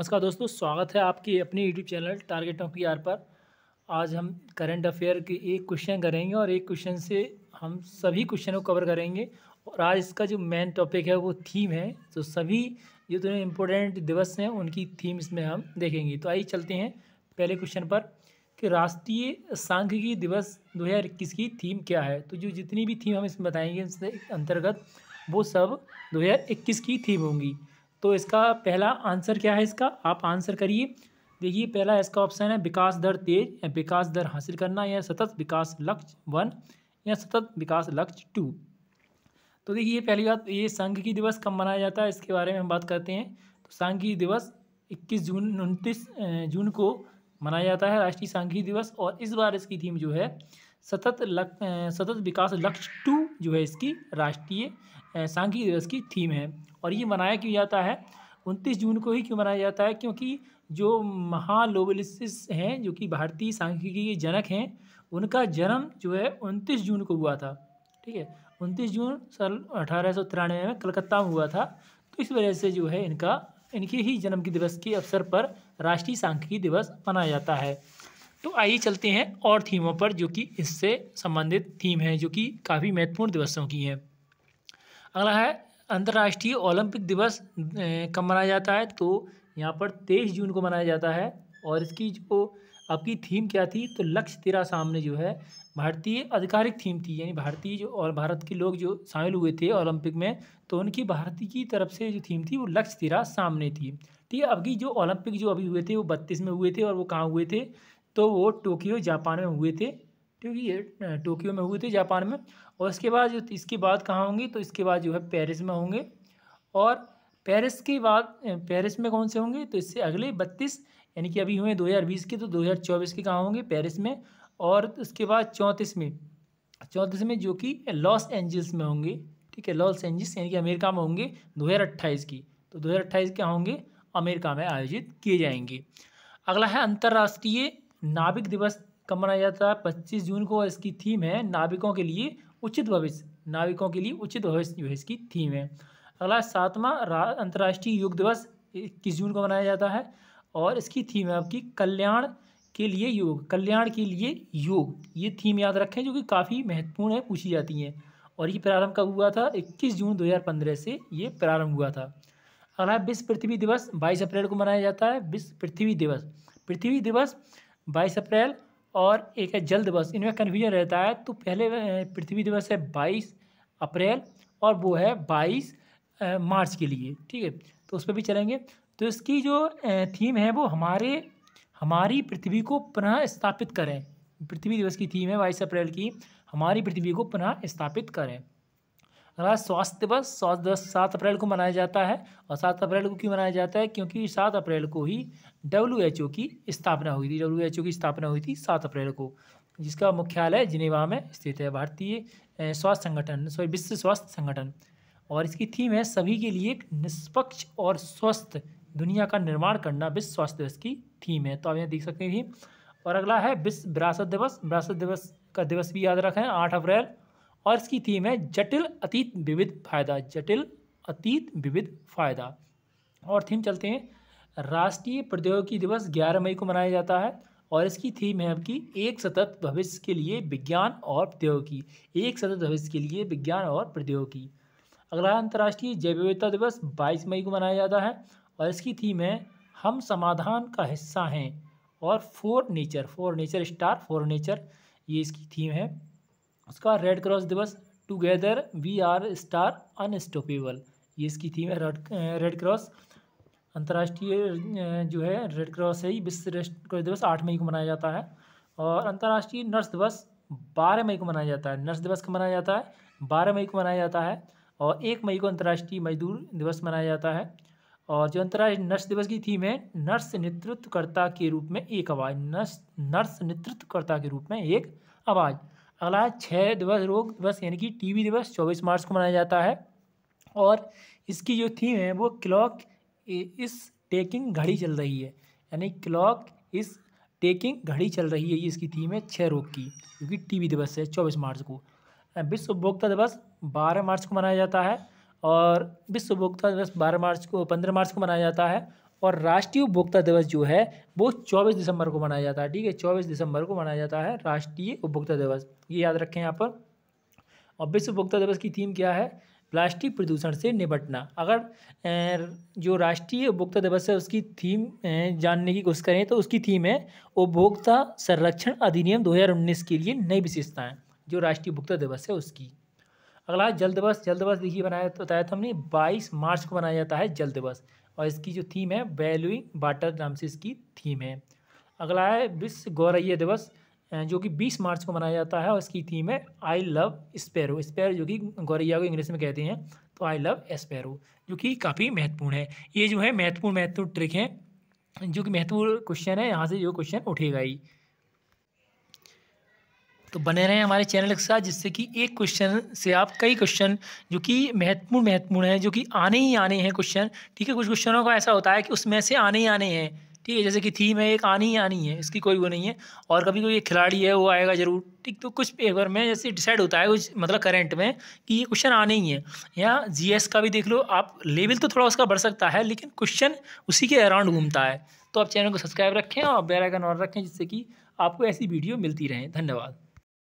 नमस्कार दोस्तों, स्वागत है आपकी अपनी YouTube channel target of PR पर। आज हम करंट अफेयर के एक क्वेश्चन करेंगे और एक क्वेश्चन से हम सभी क्वेश्चन को कवर करेंगे। और आज इसका जो मेन टॉपिक है वो थीम है, तो सभी जितने इम्पोर्टेंट दिवस हैं उनकी थीम इसमें हम देखेंगे। तो आइए चलते हैं पहले क्वेश्चन पर कि राष्ट्रीय सांख्यिकी दिवस 2021 की थीम क्या है। तो जो जितनी भी थीम हम इसमें बताएंगे इसके अंतर्गत वो सब 2021 की थीम होंगी। तो इसका पहला आंसर क्या है, इसका आप आंसर करिए। देखिए पहला इसका ऑप्शन है विकास दर तेज या विकास दर हासिल करना या सतत विकास लक्ष्य 1 या सतत विकास लक्ष्य 2। तो देखिए पहली बात, ये सांख्यिकी दिवस कब मनाया जाता है इसके बारे में हम बात करते हैं। तो सांख्यिकी दिवस 29 जून को मनाया जाता है, राष्ट्रीय सांख्यिकी दिवस। और इस बार इसकी थीम जो है सतत विकास लक्ष्य 2 जो है इसकी राष्ट्रीय सांख्यिकी दिवस की थीम है। और ये मनाया क्यों जाता है 29 जून को ही क्यों मनाया जाता है, क्योंकि जो महालोबलिसिस हैं जो कि भारतीय सांख्यिकी के जनक हैं, उनका जन्म जो है 29 जून को हुआ था। ठीक है, 29 जून सन 1893 में कलकत्ता में हुआ था। तो इस वजह से जो है इनके ही जन्म के दिवस के अवसर पर राष्ट्रीय सांख्यिकी दिवस मनाया जाता है। तो आइए चलते हैं और थीमों पर जो कि इससे संबंधित थीम है, जो कि काफ़ी महत्वपूर्ण दिवसों की हैं। अगला है अंतर्राष्ट्रीय ओलंपिक दिवस कब मनाया जाता है। तो यहाँ पर 23 जून को मनाया जाता है। और इसकी जो आपकी थीम क्या थी, तो लक्ष्य तेरा सामने जो है भारतीय आधिकारिक थीम थी, यानी भारतीय जो और भारत के लोग जो शामिल हुए थे ओलंपिक में, तो उनकी भारतीय की तरफ से जो थीम थी वो लक्ष्य तेरा सामने थी। ठीक है, अभी जो ओलंपिक जो अभी हुए थे वो 32 में हुए थे। और वो कहाँ हुए थे, तो वो टोक्यो जापान में हुए थे। ठीक है, ये टोक्यो में हुए थे जापान में। और इसके बाद जो इसके बाद कहाँ होंगे, तो इसके बाद जो है पेरिस में होंगे। और पेरिस के बाद पेरिस में कौन से होंगे, तो इससे अगले 32 यानी कि अभी हुए 2020 के, तो 2024 के कहाँ होंगे, पेरिस में। और उसके बाद 34 में जो कि लॉस एंजल्स में होंगे। ठीक है, लॉस एंजल्स यानी कि अमेरिका में होंगे 2028 की। तो 2028 के होंगे अमेरिका में आयोजित किए जाएंगे। अगला है अंतर्राष्ट्रीय नाविक दिवस कब मनाया जाता है, 25 जून को। और इसकी थीम है नाविकों के लिए उचित भविष्य। नाविकों के लिए उचित भविष्य जो है इसकी थीम है। अगला 7वां अंतर्राष्ट्रीय योग दिवस 21 जून को मनाया जाता है। और इसकी थीम है आपकी कल्याण के लिए योग। कल्याण के लिए योग, ये थीम याद रखें जो कि काफ़ी महत्वपूर्ण है, पूछी जाती हैं। और ये प्रारंभ कब हुआ था, 21 जून 2015 से ये प्रारंभ हुआ था। अगला है विश्व पृथ्वी दिवस 22 अप्रैल को मनाया जाता है। विश्व पृथ्वी दिवस 22 अप्रैल। और एक है जल दिवस, इनमें कन्फ्यूजन रहता है। तो पहले पृथ्वी दिवस है 22 अप्रैल और वो है 22 मार्च के लिए। ठीक है, तो उस पर भी चलेंगे। तो इसकी जो थीम है वो हमारी पृथ्वी को पुनः स्थापित करें। पृथ्वी दिवस की थीम है 22 अप्रैल की, हमारी पृथ्वी को पुनः स्थापित करें। अगला स्वास्थ्य दिवस 7 अप्रैल को मनाया जाता है। और 7 अप्रैल को क्यों मनाया जाता है, क्योंकि 7 अप्रैल को ही WHO की स्थापना हुई थी। WHO की स्थापना हुई थी 7 अप्रैल को, जिसका मुख्यालय जिनेवा में स्थित है, भारतीय स्वास्थ्य संगठन, विश्व स्वास्थ्य संगठन। और इसकी थीम है सभी के लिए एक निष्पक्ष और स्वस्थ दुनिया का निर्माण करना, विश्व स्वास्थ्य दिवस की थीम है। तो आप यहाँ देख सकते हैं। और अगला है विश्व विरासत दिवस का दिवस भी याद रखें, 8 अप्रैल। और इसकी थीम है जटिल अतीत विविध फायदा। और थीम चलते हैं राष्ट्रीय प्रौद्योगिकी दिवस 11 मई को मनाया जाता है। और इसकी थीम है आपकी एक सतत भविष्य के लिए विज्ञान और प्रौद्योगिकी। एक सतत भविष्य के लिए विज्ञान और प्रौद्योगिकी। अगला अंतर्राष्ट्रीय जैव विविधता दिवस 22 मई को मनाया जाता है। और इसकी थीम है हम समाधान का हिस्सा हैं। और फॉर नेचर ये इसकी थीम है। उसका रेड क्रॉस दिवस together we are star unstoppable, ये इसकी थीम है। रेड क्रॉस अंतर्राष्ट्रीय जो है रेड क्रॉस है, विश्व रेड क्रॉस दिवस 8 मई को मनाया जाता है। और अंतर्राष्ट्रीय नर्स दिवस 12 मई को मनाया जाता है। नर्स दिवस कब मनाया जाता है, 12 मई को मनाया जाता है। और 1 मई को अंतर्राष्ट्रीय मजदूर दिवस मनाया जाता है। और जो अंतर्राष्ट्रीय नर्स दिवस की थीम है नर्स नेतृत्वकर्ता के रूप में एक आवाज़। नर्स नेतृत्वकर्ता के रूप में एक आवाज़। अगला 6 दिवस रोग दिवस यानी कि टीबी दिवस 24 मार्च को मनाया जाता है। और इसकी जो थीम है वो क्लॉक इस टेकिंग घड़ी चल रही है, यानी क्लॉक इस टेकिंग घड़ी चल रही है, ये इसकी थीम है 6 रोग की, क्योंकि टीबी दिवस है 24 मार्च को। विश्व उपभोक्ता दिवस 12 मार्च को मनाया जाता है। और विश्व उपभोक्ता दिवस 15 मार्च को मनाया जाता है। और राष्ट्रीय उपभोक्ता दिवस जो है वो 24 दिसंबर को मनाया जाता है। ठीक है, 24 दिसंबर को मनाया जाता है राष्ट्रीय उपभोक्ता दिवस, ये याद रखें यहाँ पर। और विश्व उपभोक्ता दिवस की थीम क्या है? प्लास्टिक प्रदूषण से निपटना। अगर जो राष्ट्रीय उपभोक्ता दिवस है उसकी थीम जानने की कोशिश करें तो उसकी थीम है उपभोक्ता संरक्षण अधिनियम 2019 के लिए नई विशेषताएं, जो राष्ट्रीय उपभोक्ता दिवस है उसकी। अगला है जल दिवस। जल दिवस देखिए बताया था हमने 22 मार्च को मनाया जाता है जल दिवस, और इसकी जो थीम है वैल्यूइंग वाटर नाम से इसकी थीम है। अगला है विश्व गौरैया दिवस, जो कि 20 मार्च को मनाया जाता है, और इसकी थीम है आई लव स्पैरो। स्पैरो जो कि गौरैया को इंग्लिश में कहते हैं, तो आई लव स्पैरो, जो कि काफ़ी महत्वपूर्ण है। ये जो है महत्वपूर्ण ट्रिक है, जो कि महत्वपूर्ण क्वेश्चन है, यहाँ से जो क्वेश्चन उठेगा ही। तो बने रहें हमारे चैनल के साथ, जिससे कि एक क्वेश्चन से आप कई क्वेश्चन जो कि महत्वपूर्ण है, जो कि आने ही आने हैं क्वेश्चन। ठीक है, कुछ क्वेश्चनों का ऐसा होता है कि उसमें से आने ही आने हैं। ठीक है, जैसे कि थीम है एक आनी ही आनी है, इसकी कोई वो नहीं है। और कभी कोई एक खिलाड़ी है वो आएगा जरूर। ठीक, तो कुछ पेपर में जैसे डिसाइड होता है कुछ, मतलब करंट में, कि ये क्वेश्चन आने ही है। या जीएस का भी देख लो आप, लेवल तो थोड़ा उसका बढ़ सकता है, लेकिन क्वेश्चन उसी के अराउंड घूमता है। तो आप चैनल को सब्सक्राइब रखें और बेल आइकन ऑन रखें, जिससे कि आपको ऐसी वीडियो मिलती रहे। धन्यवाद।